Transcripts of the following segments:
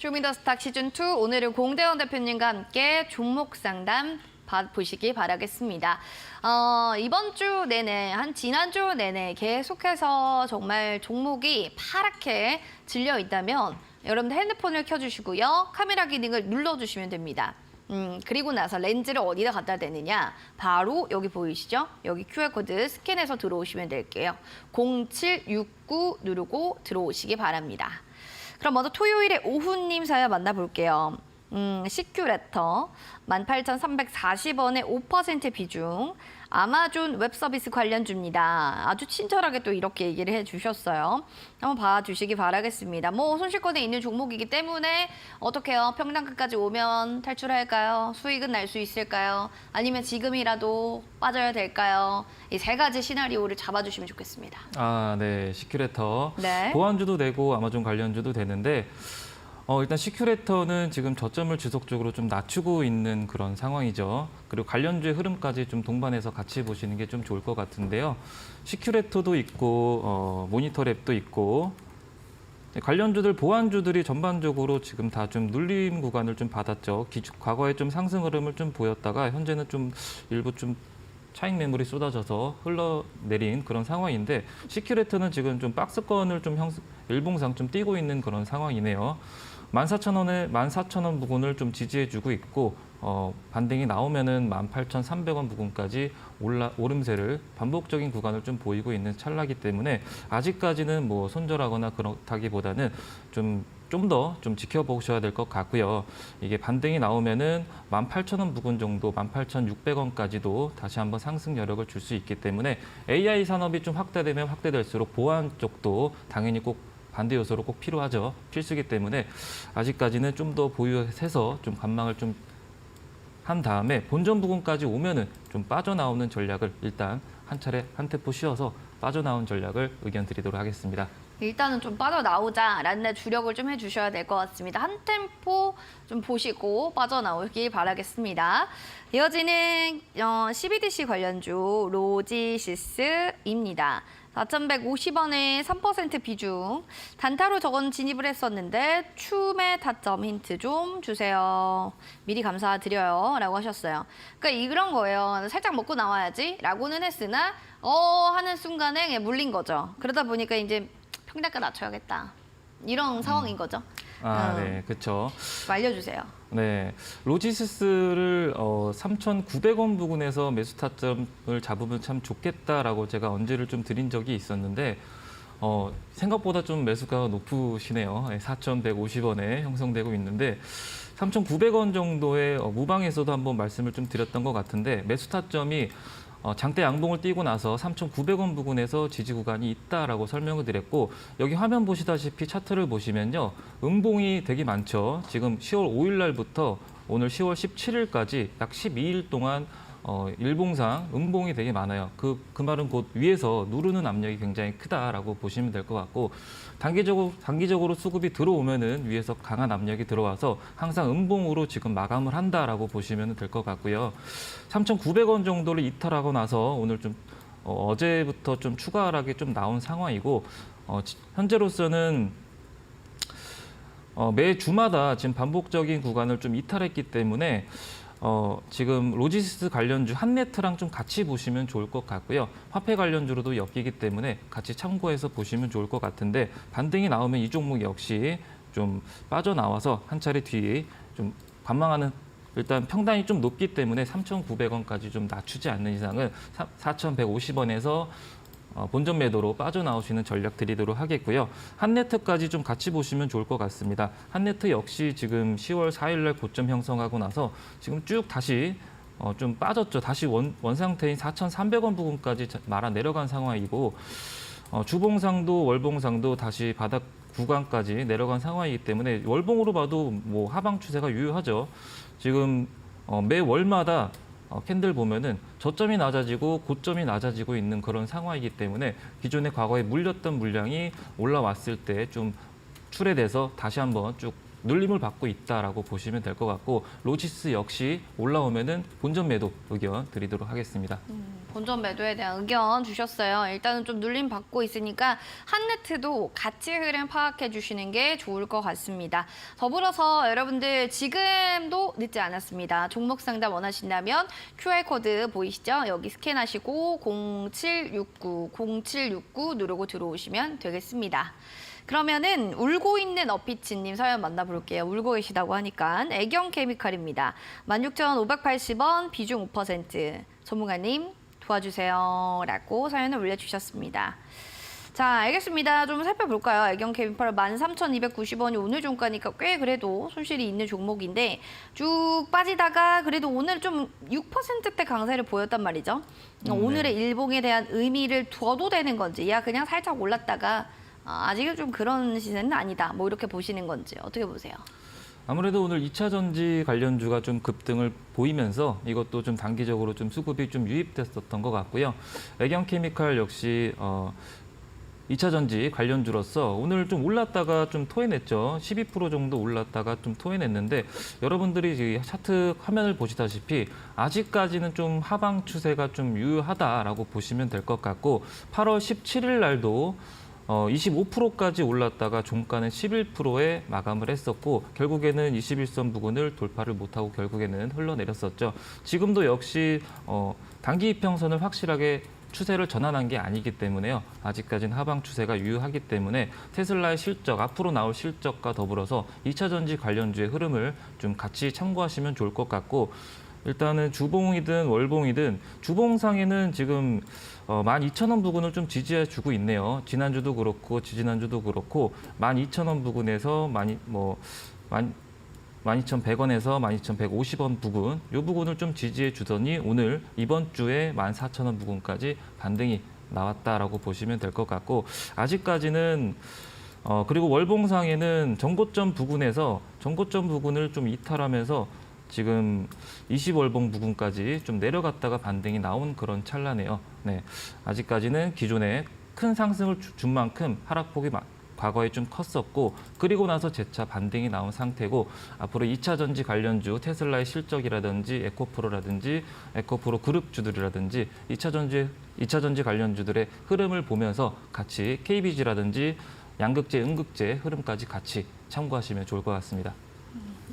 쇼미더스탁 시즌2 오늘은 공대원 대표님과 함께 종목 상담 보시기 바라겠습니다. 이번 주 내내, 지난주 내내 계속해서 정말 종목이 파랗게 질려 있다면 여러분들 핸드폰을 켜주시고요. 카메라 기능을 눌러주시면 됩니다. 그리고 나서 렌즈를 어디다 갖다 대느냐? 바로 여기 보이시죠? 여기 QR코드 스캔해서 들어오시면 될게요. 0769 누르고 들어오시기 바랍니다. 그럼 먼저 토요일에 오후님 사연 만나볼게요. CQ레터 18,340원의 5% 비중. 아마존 웹서비스 관련주입니다. 아주 친절하게 또 이렇게 얘기를 해주셨어요. 한번 봐주시기 바라겠습니다. 뭐 손실권에 있는 종목이기 때문에 어떡해요? 평단가까지 오면 탈출할까요? 수익은 날 수 있을까요? 아니면 지금이라도 빠져야 될까요? 이 세 가지 시나리오를 잡아주시면 좋겠습니다. 네. 시큐레터. 네. 보안주도 되고 아마존 관련주도 되는데 일단 시큐레터는 지금 저점을 지속적으로 좀 낮추고 있는 그런 상황이죠. 그리고 관련주의 흐름까지 좀 동반해서 같이 보시는 게 좀 좋을 것 같은데요. 시큐레터도 있고 모니터랩도 있고 관련주들, 보안주들이 전반적으로 지금 다 좀 눌림 구간을 좀 받았죠. 과거에 좀 상승 흐름을 좀 보였다가 현재는 좀 일부 좀 차익 매물이 쏟아져서 흘러내린 그런 상황인데 시큐레터는 지금 좀 박스권을 좀 일봉상 좀 뛰고 있는 그런 상황이네요. 14,000원 부근을 좀 지지해주고 있고 반등이 나오면은 18,300원 부근까지 오름세를 반복적인 구간을 좀 보이고 있는 찰나기 때문에 아직까지는 뭐 손절하거나 그렇다기보다는 좀 더 좀 지켜보셔야 될 것 같고요. 이게 반등이 나오면은 18,000원 부근 정도, 18,600원까지도 다시 한번 상승 여력을 줄 수 있기 때문에 AI 산업이 좀 확대되면 확대될수록 보안 쪽도 당연히 꼭 반대 요소로 꼭 필요하죠. 필수기 때문에 아직까지는 좀 더 보유해서 좀 관망을 좀 한 다음에 본전 부근까지 오면은 좀 빠져나오는 전략을 일단 한 차례 한 템포 쉬어서 빠져나온 전략을 의견 드리도록 하겠습니다. 일단은 좀 빠져나오자라는 주력을 좀 해주셔야 될 것 같습니다. 한 템포 좀 보시고 빠져나오길 바라겠습니다. 이어지는 CBDC 관련주 로지시스입니다. 4,150원에 3% 비중. 단타로 저건 진입을 했었는데 추매 타점 힌트 좀 주세요. 미리 감사드려요 라고 하셨어요. 그러니까 이런 거예요. 살짝 먹고 나와야지 라고는 했으나 하는 순간에 물린 거죠. 그러다 보니까 이제 평단가 낮춰야겠다. 이런 상황인 거죠. 네, 그렇죠. 알려주세요. 네, 로지시스를 3,900원 부근에서 매수 타점을 잡으면 참 좋겠다라고 제가 언지를 좀 드린 적이 있었는데 생각보다 좀 매수가가 높으시네요. 4,150원에 형성되고 있는데 3,900원 정도의 무방에서도 한번 말씀을 좀 드렸던 것 같은데 매수 타점이 장대 양봉을 띄고 나서 3,900원 부근에서 지지 구간이 있다라고 설명을 드렸고 여기 화면 보시다시피 차트를 보시면요. 음봉이 되게 많죠. 지금 10월 5일 날부터 오늘 10월 17일까지 약 12일 동안 일봉상 음봉이 되게 많아요. 그 말은 곧 위에서 누르는 압력이 굉장히 크다라고 보시면 될 것 같고 단기적으로 수급이 들어오면은 위에서 강한 압력이 들어와서 항상 음봉으로 지금 마감을 한다라고 보시면 될 것 같고요. 3,900원 정도를 이탈하고 나서 오늘 좀 어제부터 좀 추가 하락이 좀 나온 상황이고 현재로서는 매 주마다 지금 반복적인 구간을 좀 이탈했기 때문에 지금 로지시스 관련주 한네트랑 좀 같이 보시면 좋을 것 같고요. 화폐 관련주로도 엮이기 때문에 같이 참고해서 보시면 좋을 것 같은데 반등이 나오면 이 종목 역시 좀 빠져나와서 한 차례 뒤에 좀 관망하는 일단 평단이 좀 높기 때문에 3,900원까지 좀 낮추지 않는 이상은 4,150원에서 본전 매도로 빠져나오시는 전략 드리도록 하겠고요. 한네트까지 좀 같이 보시면 좋을 것 같습니다. 한네트 역시 지금 10월 4일 날 고점 형성하고 나서 지금 쭉 다시 좀 빠졌죠. 다시 원상태인 4,300원 부근까지 말아 내려간 상황이고 주봉상도 월봉상도 다시 바닥 구간까지 내려간 상황이기 때문에 월봉으로 봐도 뭐 하방 추세가 유효하죠. 지금 매 월마다 캔들 보면은 저점이 낮아지고 고점이 낮아지고 있는 그런 상황이기 때문에 기존에 과거에 물렸던 물량이 올라왔을 때 좀 출회돼서 다시 한번 쭉 눌림을 받고 있다라고 보시면 될 것 같고 로지스 역시 올라오면은 본전 매도 의견 드리도록 하겠습니다. 본전 매도에 대한 의견 주셨어요. 일단은 좀 눌림 받고 있으니까 한네트도 같이 흐름 파악해 주시는 게 좋을 것 같습니다. 더불어서 여러분들 지금도 늦지 않았습니다. 종목 상담 원하신다면 QR코드 보이시죠? 여기 스캔하시고 0769 누르고 들어오시면 되겠습니다. 그러면은 울고 있는 어피치님 사연 만나볼게요. 울고 계시다고 하니까 애경 케미칼입니다. 16,580원 비중 5%. 전문가님 도와주세요 라고 사연을 올려주셨습니다. 자, 알겠습니다. 좀 살펴볼까요? 애경 케미칼 13,290원이 오늘 종가니까 꽤 그래도 손실이 있는 종목인데 쭉 빠지다가 그래도 오늘 좀 6%대 강세를 보였단 말이죠. 오늘의 일봉에 대한 의미를 둬도 되는 건지 야 그냥 살짝 올랐다가 아직은 좀 그런 시세는 아니다. 뭐 이렇게 보시는 건지 어떻게 보세요? 아무래도 오늘 2차 전지 관련주가 좀 급등을 보이면서 이것도 좀 단기적으로 좀 수급이 좀 유입됐었던 것 같고요. 애경케미칼 역시 2차 전지 관련주로서 오늘 좀 올랐다가 좀 토해냈죠. 12% 정도 올랐다가 좀 토해냈는데 여러분들이 이 차트 화면을 보시다시피 아직까지는 좀 하방 추세가 좀 유효하다라고 보시면 될 것 같고 8월 17일 날도 25%까지 올랐다가 종가는 11%에 마감을 했었고 결국에는 21선 부근을 돌파를 못하고 결국에는 흘러내렸었죠. 지금도 역시 단기 이평선을 확실하게 추세를 전환한 게 아니기 때문에요. 아직까지는 하방 추세가 유효하기 때문에 테슬라의 실적, 앞으로 나올 실적과 더불어서 2차 전지 관련주의 흐름을 좀 같이 참고하시면 좋을 것 같고 일단은 주봉이든 월봉이든 주봉상에는 지금 12,000원 부근을 좀 지지해 주고 있네요. 지난주도 그렇고 지지난주도 그렇고 12,000원 부근에서 12,100원에서 12,150원 부근 이 부분을 좀 지지해 주더니 오늘 이번 주에 14,000원 부근까지 반등이 나왔다라고 보시면 될 것 같고 아직까지는 그리고 월봉상에는 전고점 부근을 좀 이탈하면서 지금 20월봉 부근까지 좀 내려갔다가 반등이 나온 그런 찰나네요. 네, 아직까지는 기존에 큰 상승을 준 만큼 하락폭이 과거에 좀 컸었고 그리고 나서 재차 반등이 나온 상태고 앞으로 2차 전지 관련주 테슬라의 실적이라든지 에코프로라든지 에코프로 그룹주들이라든지 2차 전지 관련주들의 흐름을 보면서 같이 KBG라든지 양극재, 음극재 흐름까지 같이 참고하시면 좋을 것 같습니다.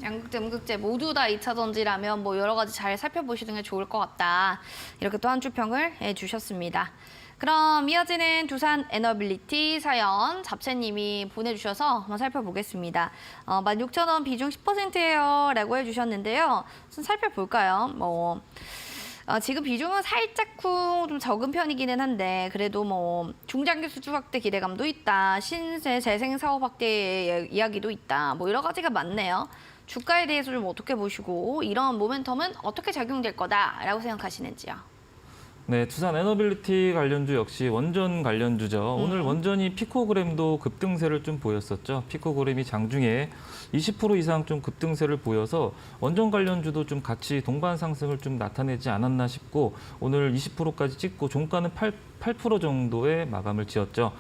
양극재, 음극재 모두 다 2차 전지라면 뭐 여러 가지 잘 살펴보시는 게 좋을 것 같다. 이렇게 또 한 줄 평을 해주셨습니다. 그럼 이어지는 두산 에너빌리티 사연 잡채님이 보내주셔서 한번 살펴보겠습니다. 16,000원 비중 10%예요 라고 해주셨는데요. 좀 살펴볼까요? 지금 비중은 살짝 좀 적은 편이기는 한데 그래도 뭐 중장기 수주 확대 기대감도 있다. 신재 재생 사업 확대 이야기도 있다. 뭐 여러 가지가 많네요. 주가에 대해서 좀 어떻게 보시고 이런 모멘텀은 어떻게 작용될 거다라고 생각하시는지요? 네, 두산 에너빌리티 관련주 역시 원전 관련주죠. 오늘 원전이 피코그램도 급등세를 좀 보였었죠. 피코그램이 장중에 20% 이상 좀 급등세를 보여서 원전 관련주도 좀 같이 동반 상승을 좀 나타내지 않았나 싶고 오늘 20%까지 찍고 종가는 8% 정도의 마감을 지었죠.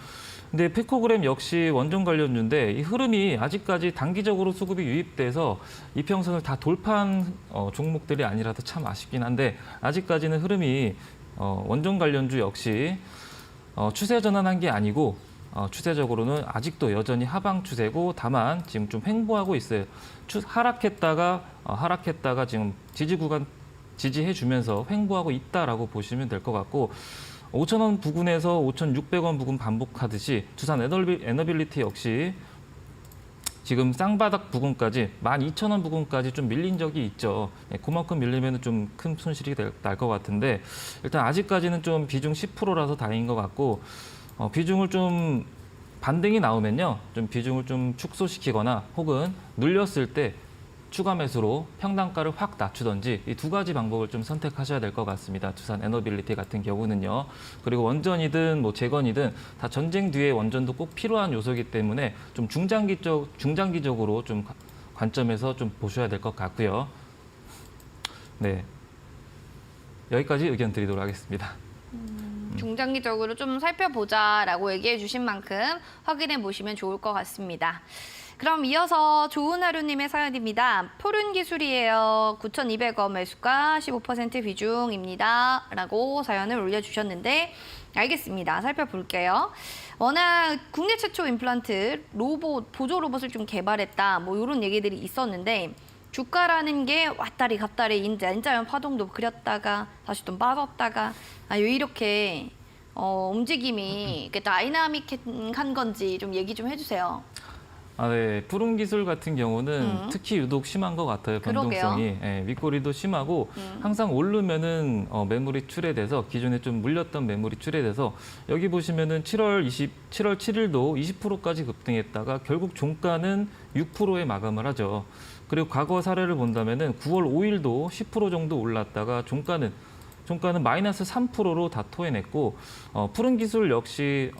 근데 피코그램 역시 원전 관련주인데 이 흐름이 아직까지 단기적으로 수급이 유입돼서 이평선을 다 돌파한 종목들이 아니라서 참 아쉽긴 한데 아직까지는 흐름이 원전 관련주 역시 추세 전환한 게 아니고 추세적으로는 아직도 여전히 하방 추세고 다만 지금 좀 횡보하고 있어요. 하락했다가 지금 지지 구간 지지해 주면서 횡보하고 있다라고 보시면 될 것 같고 5,000원 부근에서 5,600원 부근 반복하듯이 두산 에너빌리티 역시 지금 쌍바닥 부근까지 12,000원 부근까지 좀 밀린 적이 있죠. 그만큼 밀리면 좀 큰 손실이 날 것 같은데 일단 아직까지는 좀 비중 10%라서 다행인 것 같고 비중을 좀 반등이 나오면요. 좀 비중을 좀 축소시키거나 혹은 눌렸을 때 추가 매수로 평단가를 확 낮추던지 이 두 가지 방법을 좀 선택하셔야 될 것 같습니다. 두산 에너빌리티 같은 경우는요. 그리고 원전이든 뭐 재건이든 다 전쟁 뒤에 원전도 꼭 필요한 요소이기 때문에 좀 중장기적으로 좀 관점에서 좀 보셔야 될 것 같고요. 네, 여기까지 의견 드리도록 하겠습니다. 중장기적으로 좀 살펴보자라고 얘기해 주신 만큼 확인해 보시면 좋을 것 같습니다. 그럼 이어서 좋은 하루님의 사연입니다. 푸른 기술이에요. 9,200원 매수가 15% 비중입니다. 라고 사연을 올려주셨는데 알겠습니다. 살펴볼게요. 워낙 국내 최초 임플란트 로봇, 보조 로봇을 좀 개발했다. 뭐 이런 얘기들이 있었는데 주가라는 게 왔다리 갔다리 인자연 파동도 그렸다가 다시 좀 빠졌다가 이렇게 움직임이 이렇게 다이나믹한 건지 좀 얘기 좀 해주세요. 네. 푸른 기술 같은 경우는 특히 유독 심한 것 같아요. 변동성이. 예, 윗꼬리도 심하고 항상 오르면은 매물이 출회돼서 기존에 좀 물렸던 매물이 출회돼서 여기 보시면은 7월 7일도 20%까지 급등했다가 결국 종가는 6%에 마감을 하죠. 그리고 과거 사례를 본다면은 9월 5일도 10% 정도 올랐다가 종가는 마이너스 3%로 다 토해냈고 푸른 기술 역시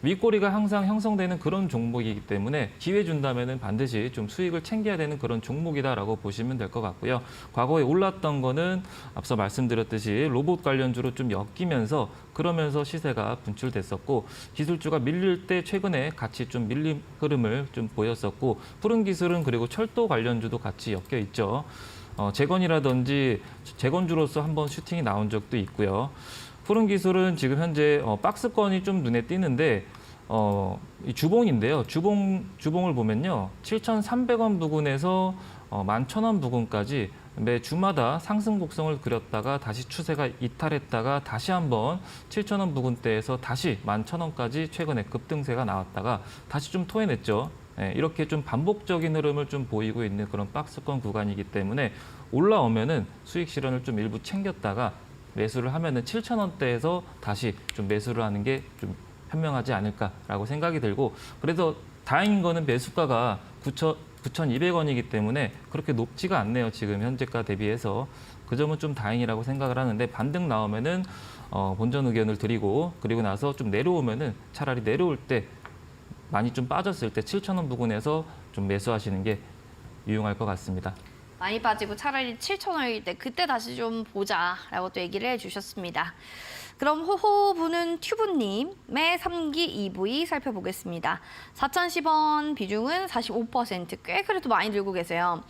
윗꼬리가 항상 형성되는 그런 종목이기 때문에 기회 준다면은 반드시 좀 수익을 챙겨야 되는 그런 종목이다라고 보시면 될 것 같고요. 과거에 올랐던 거는 앞서 말씀드렸듯이 로봇 관련주로 좀 엮이면서 그러면서 시세가 분출됐었고 기술주가 밀릴 때 최근에 같이 좀 밀림 흐름을 좀 보였었고 푸른 기술은 그리고 철도 관련주도 같이 엮여 있죠. 재건이라든지 재건주로서 한번 슈팅이 나온 적도 있고요. 푸른 기술은 지금 현재 박스권이 좀 눈에 띄는데 이 주봉인데요. 주봉을 보면요. 7,300원 부근에서 11,000원 부근까지 매 주마다 상승 곡선을 그렸다가 다시 추세가 이탈했다가 다시 한번 7,000원 부근대에서 다시 11,000원까지 최근에 급등세가 나왔다가 다시 좀 토해냈죠. 이렇게 좀 반복적인 흐름을 좀 보이고 있는 그런 박스권 구간이기 때문에 올라오면은 수익 실현을 좀 일부 챙겼다가 매수를 하면은 7,000원대에서 다시 좀 매수를 하는 게 좀 현명하지 않을까라고 생각이 들고 그래서 다행인 거는 매수가가 9,200원이기 때문에 그렇게 높지가 않네요. 지금 현재가 대비해서 그 점은 좀 다행이라고 생각을 하는데 반등 나오면은 본전 의견을 드리고 그리고 나서 좀 내려오면은 차라리 내려올 때 많이 좀 빠졌을 때 7,000원 부근에서 좀 매수하시는 게 유용할 것 같습니다. 많이 빠지고 차라리 7,000원일 때 그때 다시 좀 보자라고 또 얘기를 해주셨습니다. 그럼 호호 부는 튜브님의 3기 EV 살펴보겠습니다. 4,010원 비중은 45%, 꽤 그래도 많이 들고 계세요.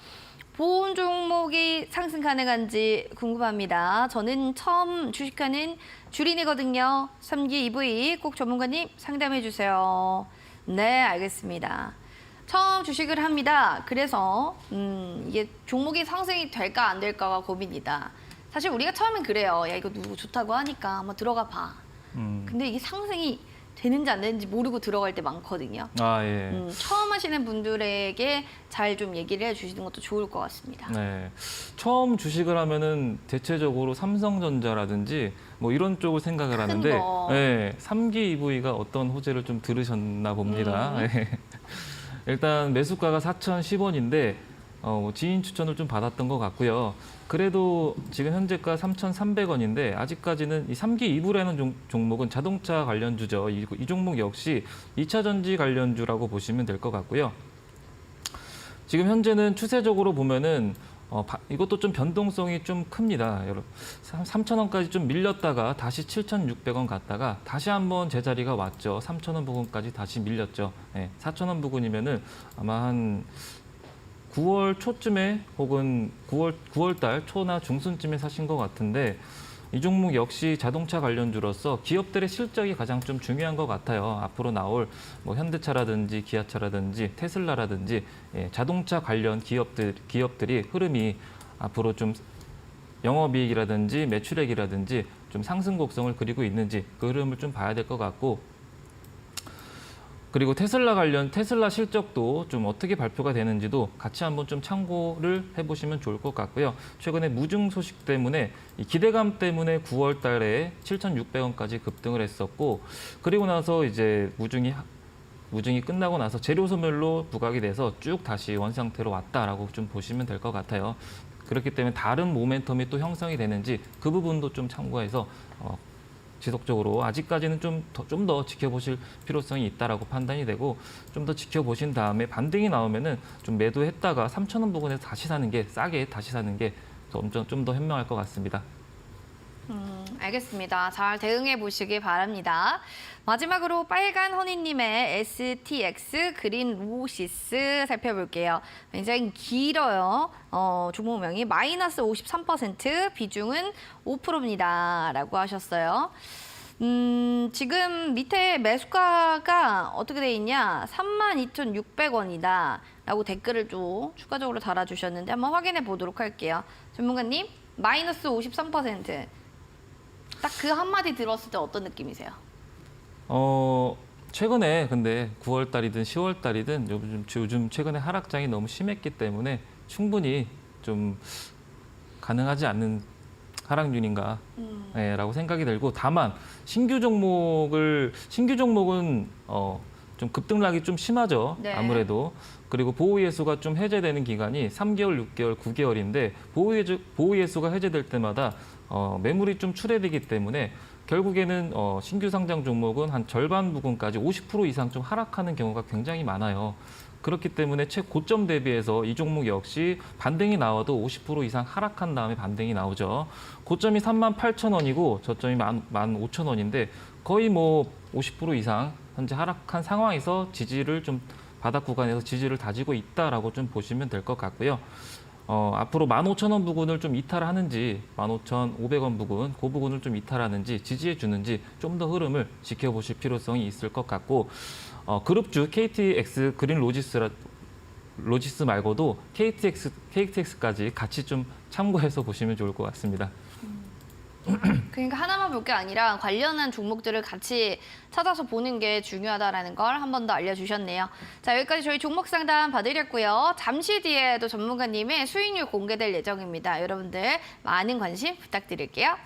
보험 종목이 상승 가능한지 궁금합니다. 저는 처음 주식하는 주린이거든요. 3기 EV 꼭 전문가님 상담해 주세요. 네, 알겠습니다. 처음 주식을 합니다. 그래서 이게 종목이 상승이 될까 안 될까가 고민이다. 사실 우리가 처음엔 그래요. 야, 이거 누구 좋다고 하니까 한번 들어가 봐. 근데 이게 상승이 되는지 안 되는지 모르고 들어갈 때 많거든요. 예. 처음 하시는 분들에게 잘 좀 얘기를 해주시는 것도 좋을 것 같습니다. 네. 처음 주식을 하면은 대체적으로 삼성전자라든지 뭐 이런 쪽을 생각을 하는데, 거. 네, 3기 EV가 어떤 호재를 좀 들으셨나 봅니다. 네. 일단 매수가가 4,010원인데 지인 추천을 좀 받았던 것 같고요. 그래도 지금 현재가 3,300원인데 아직까지는 이 3기 EV라는 종목은 자동차 관련주죠. 이 종목 역시 2차 전지 관련주라고 보시면 될 것 같고요. 지금 현재는 추세적으로 보면은 이것도 좀 변동성이 좀 큽니다. 3,000원까지 좀 밀렸다가 다시 7,600원 갔다가 다시 한번 제자리가 왔죠. 3,000원 부근까지 다시 밀렸죠. 4,000원 부근이면은 아마 한 9월 초쯤에 혹은 9월 달 초나 중순쯤에 사신 것 같은데 이 종목 역시 자동차 관련주로서 기업들의 실적이 가장 좀 중요한 것 같아요. 앞으로 나올 뭐 현대차라든지 기아차라든지 테슬라라든지 자동차 관련 기업들이 흐름이 앞으로 좀 영업이익이라든지 매출액이라든지 좀 상승 곡선을 그리고 있는지 그 흐름을 좀 봐야 될 것 같고 그리고 테슬라 실적도 좀 어떻게 발표가 되는지도 같이 한번 좀 참고를 해보시면 좋을 것 같고요. 최근에 무증 소식 때문에 이 기대감 때문에 9월 달에 7,600원까지 급등을 했었고 그리고 나서 이제 무증이 끝나고 나서 재료 소멸로 부각이 돼서 쭉 다시 원상태로 왔다라고 좀 보시면 될 것 같아요. 그렇기 때문에 다른 모멘텀이 또 형성이 되는지 그 부분도 좀 참고해서 지속적으로 아직까지는 좀 더 지켜보실 필요성이 있다라고 판단이 되고 좀 더 지켜보신 다음에 반등이 나오면은 좀 매도했다가 3,000원 부근에서 다시 사는 게 싸게 다시 사는 게 좀 더 현명할 것 같습니다. 알겠습니다. 잘 대응해 보시기 바랍니다. 마지막으로 빨간 허니님의 STX 그린 로시스 살펴볼게요. 굉장히 길어요. 종목명이 마이너스 53%, 비중은 5%입니다. 라고 하셨어요. 지금 밑에 매수가가 어떻게 돼 있냐? 32,600원이다. 라고 댓글을 좀 추가적으로 달아주셨는데 한번 확인해 보도록 할게요. 전문가님, 마이너스 53%. 딱 그 한마디 들었을 때 어떤 느낌이세요? 최근에 근데 9월 달이든 10월 달이든 요즘 최근에 하락장이 너무 심했기 때문에 충분히 좀 가능하지 않는 하락률인가 라고 생각이 들고, 다만 신규 종목은 좀 급등락이 좀 심하죠. 네. 아무래도. 그리고 보호예수가 좀 해제되는 기간이 3개월, 6개월, 9개월인데 보호예수가 해제될 때마다 매물이 좀 출회되기 때문에 결국에는 신규 상장 종목은 한 절반 부분까지 50% 이상 좀 하락하는 경우가 굉장히 많아요. 그렇기 때문에 최고점 대비해서 이 종목 역시 반등이 나와도 50% 이상 하락한 다음에 반등이 나오죠. 고점이 38,000원이고 저점이 15,000원인데 거의 뭐 50% 이상 현재 하락한 상황에서 지지를 좀 바닥 구간에서 지지를 다지고 있다라고 좀 보시면 될 것 같고요. 앞으로 15,000원 부근을 좀 이탈하는지 15,500원 부근, 그 부근을 좀 이탈하는지 지지해 주는지 좀 더 흐름을 지켜보실 필요성이 있을 것 같고, 그룹주 KTX 그린 로지스 말고도 KTX까지 같이 좀 참고해서 보시면 좋을 것 같습니다. 그러니까 하나만 볼 게 아니라 관련한 종목들을 같이 찾아서 보는 게 중요하다는 걸 한 번 더 알려주셨네요. 자, 여기까지 저희 종목 상담 봐드렸고요. 잠시 뒤에도 전문가님의 수익률 공개될 예정입니다. 여러분들 많은 관심 부탁드릴게요.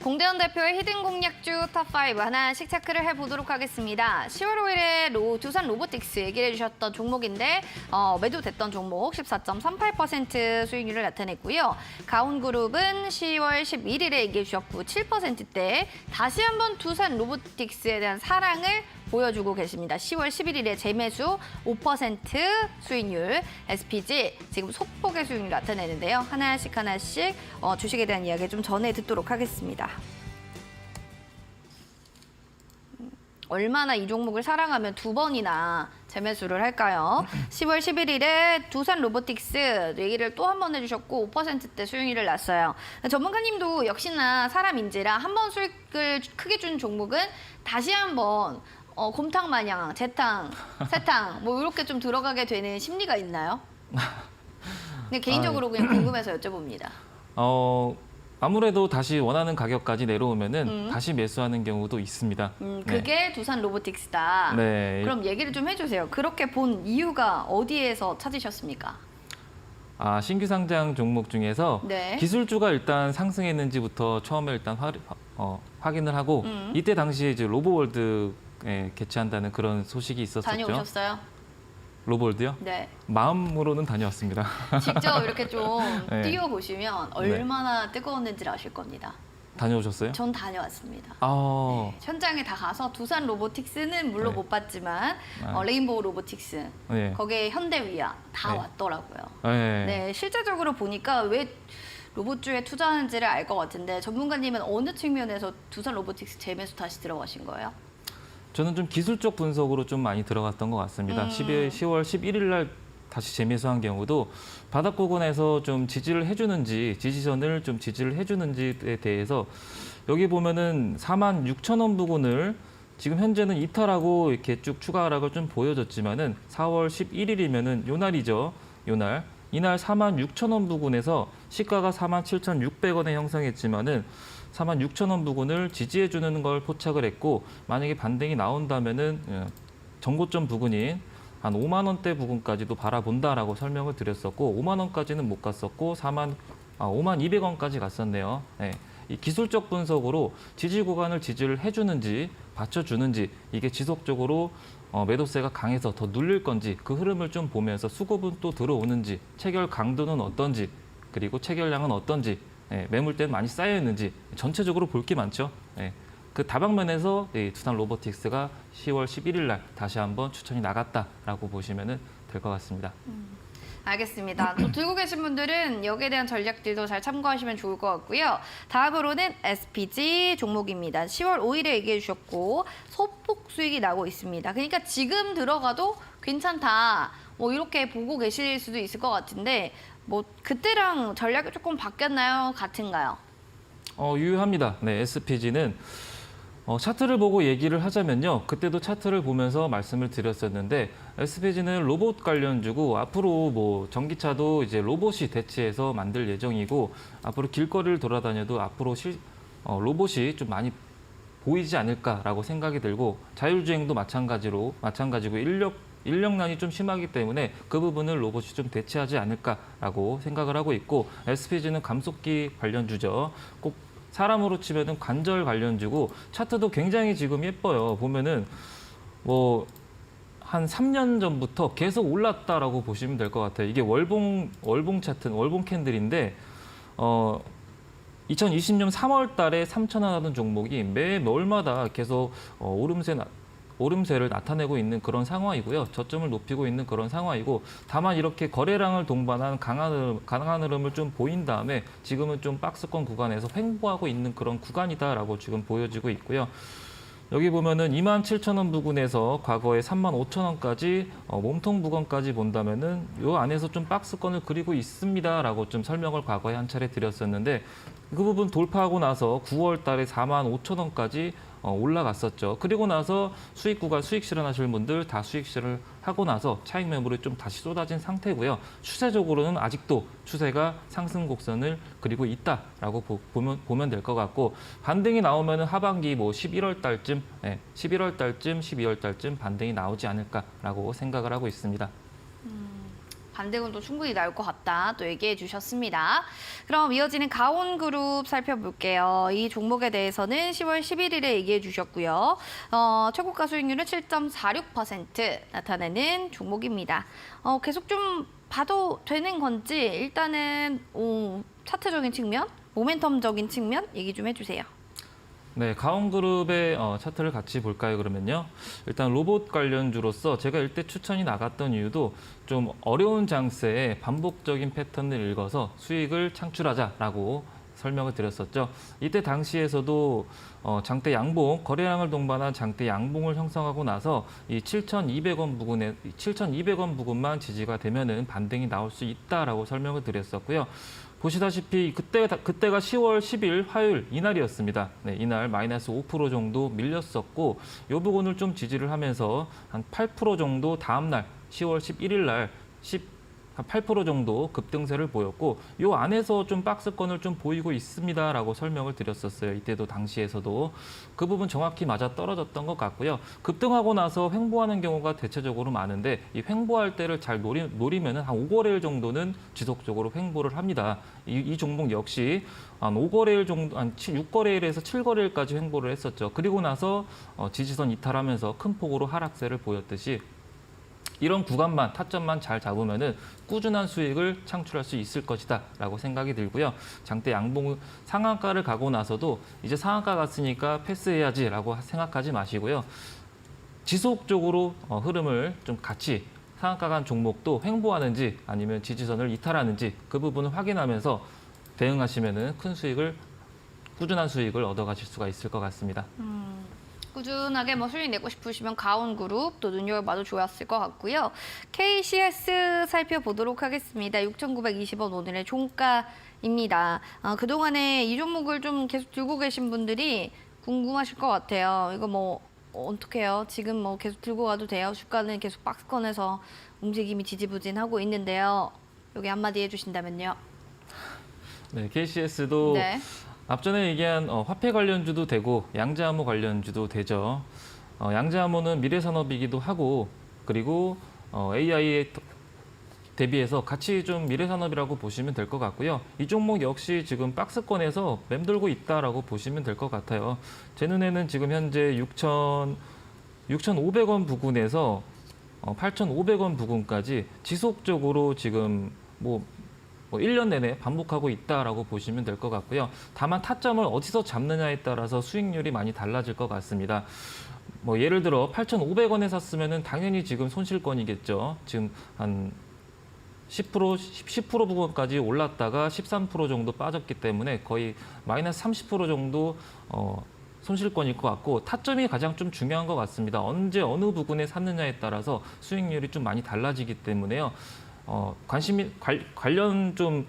공대원 대표의 히든 공략주 탑5 하나씩 체크를 해보도록 하겠습니다. 10월 5일에 두산 로보틱스 얘기를 해주셨던 종목인데 매도됐던 종목 14.38% 수익률을 나타냈고요. 가온그룹은 10월 11일에 얘기해 주셨고 7%대 다시 한번 두산 로보틱스에 대한 사랑을 보여주고 계십니다. 10월 11일에 재매수 5% 수익률, SPG 지금 소폭의 수익률 나타내는데요. 하나씩 주식에 대한 이야기 좀 전해 듣도록 하겠습니다. 얼마나 이 종목을 사랑하면 두 번이나 재매수를 할까요? 10월 11일에 두산 로보틱스 얘기를 또 한 번 해주셨고 5%대 수익률을 났어요. 전문가님도 역시나 사람인지라 한 번 수익을 크게 준 종목은 다시 한번 곰탕 마냥 재탕, 세탕 뭐 이렇게 좀 들어가게 되는 심리가 있나요? 근데 개인적으로 그냥 궁금해서 여쭤봅니다. 아무래도 다시 원하는 가격까지 내려오면은 다시 매수하는 경우도 있습니다. 그게 네. 두산 로보틱스다. 네. 그럼 얘기를 좀 해주세요. 그렇게 본 이유가 어디에서 찾으셨습니까? 신규 상장 종목 중에서 네. 기술주가 일단 상승했는지부터 처음에 일단 확인을 하고 이때 당시에 이제 로보월드 개최한다는 그런 소식이 있었었죠. 다녀오셨어요? 로보월드요? 네. 마음으로는 다녀왔습니다. 직접 이렇게 좀 네. 뛰어보시면 얼마나 뜨거웠는지를 아실 겁니다. 다녀오셨어요? 전 다녀왔습니다. 네. 현장에 다 가서 두산 로보틱스는 물론 네. 못 봤지만 레인보우 로보틱스, 네. 거기에 현대위아 다 네. 왔더라고요. 네. 네, 실제적으로 보니까 왜 로봇주에 투자하는지를 알 것 같은데 전문가님은 어느 측면에서 두산 로보틱스 재매수 다시 들어가신 거예요? 저는 좀 기술적 분석으로 좀 많이 들어갔던 것 같습니다. 10월 11일 날 다시 재매수한 경우도 바닥 부근에서 좀 지지를 해주는지, 지지선을 좀 지지를 해주는지에 대해서 여기 보면은 46,000원 부근을 지금 현재는 이탈하고 이렇게 쭉 추가 하락을 좀 보여줬지만은 4월 11일이면은 요 날이죠. 요 날. 이날 46,000원 부근에서 시가가 47,600원에 형성했지만은 46,000원 부근을 지지해 주는 걸 포착을 했고, 만약에 반등이 나온다면은 전고점 부근인 한 5만 원대 부근까지도 바라본다라고 설명을 드렸었고 5만 원까지는 못 갔었고 5만 200원까지 갔었네요. 네. 이 기술적 분석으로 지지 구간을 지지를 해주는지 받쳐주는지 이게 지속적으로 매도세가 강해서 더 눌릴 건지 그 흐름을 좀 보면서 수급은 또 들어오는지 체결 강도는 어떤지 그리고 체결량은 어떤지 매물대는 많이 쌓여 있는지 전체적으로 볼 게 많죠. 그 다방면에서 이 두산 로보틱스가 10월 11일 날 다시 한번 추천이 나갔다라고 보시면 될 것 같습니다. 알겠습니다. 또 들고 계신 분들은 여기에 대한 전략들도 잘 참고하시면 좋을 것 같고요. 다음으로는 SPG 종목입니다. 10월 5일에 얘기해 주셨고 소폭 수익이 나고 있습니다. 그러니까 지금 들어가도 괜찮다. 뭐 이렇게 보고 계실 수도 있을 것 같은데 뭐 그때랑 전략이 조금 바뀌었나요? 같은가요? 유효합니다. 네, SPG는 차트를 보고 얘기를 하자면요. 그때도 차트를 보면서 말씀을 드렸었는데 SPG는 로봇 관련주고 앞으로 뭐 전기차도 이제 로봇이 대체해서 만들 예정이고 앞으로 길거리를 돌아다녀도 앞으로 로봇이 좀 많이 보이지 않을까라고 생각이 들고 자율주행도 마찬가지고 인력난이 좀 심하기 때문에 그 부분을 로봇이 좀 대체하지 않을까라고 생각을 하고 있고 SPG는 감속기 관련주죠. 꼭 사람으로 치면은 관절 관련주고 차트도 굉장히 지금 예뻐요. 보면은 뭐 한 3년 전부터 계속 올랐다라고 보시면 될 것 같아요. 이게 월봉 캔들인데 2020년 3월 달에 3,000원 하던 종목이 매월마다 계속 오름세를 나타내고 있는 그런 상황이고요. 저점을 높이고 있는 그런 상황이고 다만 이렇게 거래량을 동반한 강한 흐름을 좀 보인 다음에 지금은 좀 박스권 구간에서 횡보하고 있는 그런 구간이다라고 지금 보여지고 있고요. 여기 보면은 27,000원 부근에서 과거에 35,000원까지 몸통 부근까지 본다면은 요 안에서 좀 박스권을 그리고 있습니다라고 좀 설명을 과거에 한 차례 드렸었는데 그 부분 돌파하고 나서 9월 달에 45,000원까지 올라갔었죠. 그리고 나서 수익 실현하실 분들 다 수익 실현을 하고 나서 차익 매물이 좀 다시 쏟아진 상태고요. 추세적으로는 아직도 추세가 상승 곡선을 그리고 있다라고 보면 될 것 같고 반등이 나오면 하반기 뭐 11월 달쯤, 12월 달쯤 반등이 나오지 않을까라고 생각을 하고 있습니다. 반등은 또 충분히 나올 것 같다 또 얘기해 주셨습니다. 그럼 이어지는 가온그룹 살펴볼게요. 이 종목에 대해서는 10월 11일에 얘기해 주셨고요. 최고가 수익률은 7.46% 나타내는 종목입니다. 계속 좀 봐도 되는 건지 일단은 차트적인 측면, 모멘텀적인 측면 얘기 좀 해주세요. 네, 가온그룹의 차트를 같이 볼까요, 그러면요. 일단 로봇 관련주로서 제가 이때 추천이 나갔던 이유도 좀 어려운 장세에 반복적인 패턴을 읽어서 수익을 창출하자라고 설명을 드렸었죠. 이때 당시에서도 장대 양봉, 거래량을 동반한 장대 양봉을 형성하고 나서 이 7,200원 부근만 지지가 되면은 반등이 나올 수 있다라고 설명을 드렸었고요. 보시다시피 그때가 10월 10일 화요일 이날이었습니다. 네, 이날 마이너스 5% 정도 밀렸었고 이 부분을 좀 지지를 하면서 한 8% 정도 다음 날 10월 11일 날 한 8% 정도 급등세를 보였고 이 안에서 좀 박스권을 좀 보이고 있습니다라고 설명을 드렸었어요. 이때도 당시에서도 그 부분 정확히 맞아 떨어졌던 것 같고요. 급등하고 나서 횡보하는 경우가 대체적으로 많은데 이 횡보할 때를 잘 노리면은 한 5거래일 정도는 지속적으로 횡보를 합니다. 이 종목 역시 한 5거래일 정도, 한 6거래일에서 7거래일까지 횡보를 했었죠. 그리고 나서 지지선 이탈하면서 큰 폭으로 하락세를 보였듯이 이런 구간만 타점만 잘 잡으면은 꾸준한 수익을 창출할 수 있을 것이다라고 생각이 들고요. 장대 양봉 상한가를 가고 나서도 이제 상한가 갔으니까 패스해야지라고 생각하지 마시고요. 지속적으로 흐름을 좀 같이 상한가 간 종목도 횡보하는지 아니면 지지선을 이탈하는지 그 부분을 확인하면서 대응하시면은 꾸준한 수익을 얻어가실 수가 있을 것 같습니다. 꾸준하게 뭐 수익 내고 싶으시면 가온그룹 또 눈여겨봐도 좋았을 것 같고요. KCS 살펴보도록 하겠습니다. 6,920원 오늘의 종가입니다. 그동안에 이 종목을 좀 계속 들고 계신 분들이 궁금하실 것 같아요. 이거 뭐 어떻게 해요? 지금 뭐 계속 들고 가도 돼요? 주가는 계속 박스권에서 움직임이 지지부진하고 있는데요. 여기 한마디 해주신다면요. 네, KCS도 네. 앞전에 얘기한 화폐 관련주도 되고 양자암호 관련주도 되죠. 양자암호는 미래산업이기도 하고 그리고 AI에 대비해서 같이 좀 미래산업이라고 보시면 될 것 같고요. 이 종목 역시 지금 박스권에서 맴돌고 있다라고 보시면 될 것 같아요. 제 눈에는 지금 현재 6,500원 부근에서 8,500원 부근까지 지속적으로 지금 뭐 1년 내내 반복하고 있다라고 보시면 될 것 같고요. 다만 타점을 어디서 잡느냐에 따라서 수익률이 많이 달라질 것 같습니다. 뭐 예를 들어 8,500원에 샀으면은 당연히 지금 손실권이겠죠. 지금 한 10% 부분까지 올랐다가 13% 정도 빠졌기 때문에 거의 마이너스 30% 정도 손실권일 것 같고 타점이 가장 좀 중요한 것 같습니다. 언제 어느 부분에 샀느냐에 따라서 수익률이 좀 많이 달라지기 때문에요. 관련 좀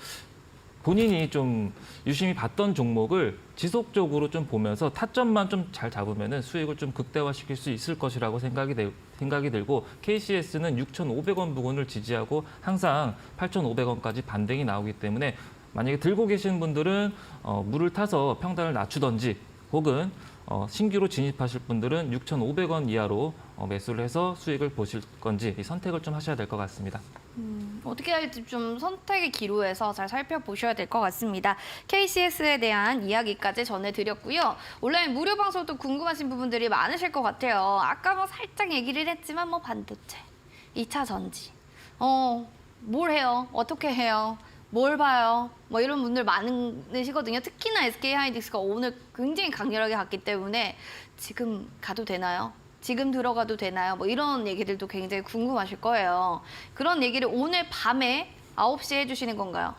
본인이 좀 유심히 봤던 종목을 지속적으로 좀 보면서 타점만 좀 잘 잡으면은 수익을 좀 극대화시킬 수 있을 것이라고 생각이 들고 KCS는 6,500원 부근을 지지하고 항상 8,500원까지 반등이 나오기 때문에 만약에 들고 계신 분들은 물을 타서 평단을 낮추던지 혹은 신규로 진입하실 분들은 6,500원 이하로 매수를 해서 수익을 보실 건지 이 선택을 좀 하셔야 될 것 같습니다. 어떻게 할지 좀 선택의 기로에서 잘 살펴보셔야 될 것 같습니다. KCS에 대한 이야기까지 전해드렸고요. 온라인 무료 방송도 궁금하신 부분들이 많으실 것 같아요. 아까 뭐 살짝 얘기를 했지만 뭐 반도체, 2차 전지, 뭘 해요? 어떻게 해요? 뭘 봐요? 뭐 이런 분들 많으시거든요. 특히나 SK하이닉스가 오늘 굉장히 강렬하게 갔기 때문에 지금 가도 되나요? 지금 들어가도 되나요? 뭐 이런 얘기들도 굉장히 궁금하실 거예요. 그런 얘기를 오늘 밤에 9시에 해주시는 건가요?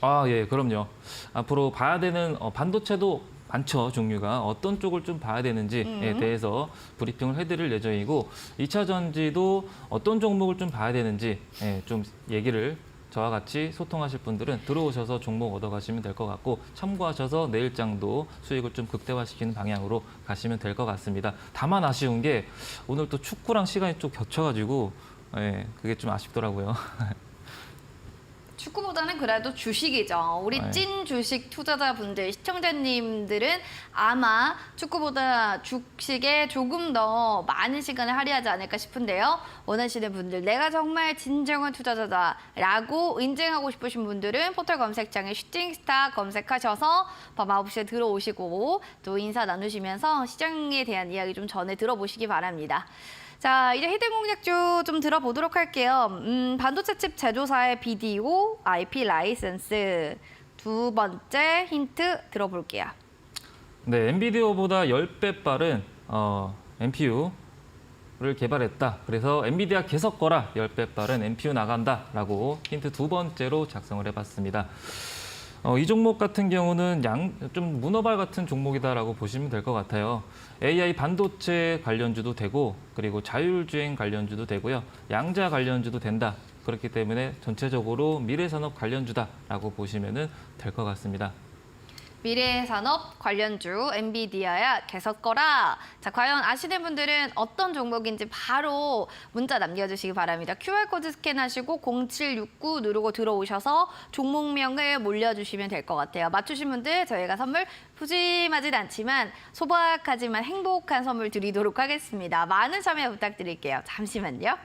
아, 예, 그럼요. 앞으로 봐야 되는 반도체도 많죠, 종류가. 어떤 쪽을 좀 봐야 되는지에 대해서 브리핑을 해드릴 예정이고 2차 전지도 어떤 종목을 좀 봐야 되는지 좀 얘기를 저와 같이 소통하실 분들은 들어오셔서 종목 얻어가시면 될 것 같고 참고하셔서 내일장도 수익을 좀 극대화시키는 방향으로 가시면 될 것 같습니다. 다만 아쉬운 게 오늘 또 축구랑 시간이 좀 겹쳐가지고 그게 좀 아쉽더라고요. 축구보다는 그래도 주식이죠. 우리 네. 찐 주식 투자자분들, 시청자님들은 아마 축구보다 주식에 조금 더 많은 시간을 할애하지 않을까 싶은데요. 원하시는 분들, 내가 정말 진정한 투자자다라고 인증하고 싶으신 분들은 포털 검색창에 슈팅스타 검색하셔서 밤 9시에 들어오시고 또 인사 나누시면서 시장에 대한 이야기 좀 전해 들어보시기 바랍니다. 자, 이제 히든 공략주 좀 들어보도록 할게요. 반도체 칩 제조사의 BDO, IP 라이센스 두 번째 힌트 들어볼게요. 네, 엔비디아보다 10배 빠른 NPU를 개발했다. 그래서 엔비디아 계속 거라 10배 빠른 NPU 나간다라고 힌트 두 번째로 작성을 해봤습니다. 이 종목 같은 경우는 좀 문어발 같은 종목이다라고 보시면 될 것 같아요. AI 반도체 관련주도 되고 그리고 자율주행 관련주도 되고요. 양자 관련주도 된다. 그렇기 때문에 전체적으로 미래산업 관련주다라고 보시면 될 것 같습니다. 미래산업 관련주 엔비디아야 계속 거라. 자, 과연 아시는 분들은 어떤 종목인지 바로 문자 남겨주시기 바랍니다. QR코드 스캔하시고 0769 누르고 들어오셔서 종목명을 몰려주시면 될 것 같아요. 맞추신 분들 저희가 선물 푸짐하진 않지만 소박하지만 행복한 선물 드리도록 하겠습니다. 많은 참여 부탁드릴게요. 잠시만요.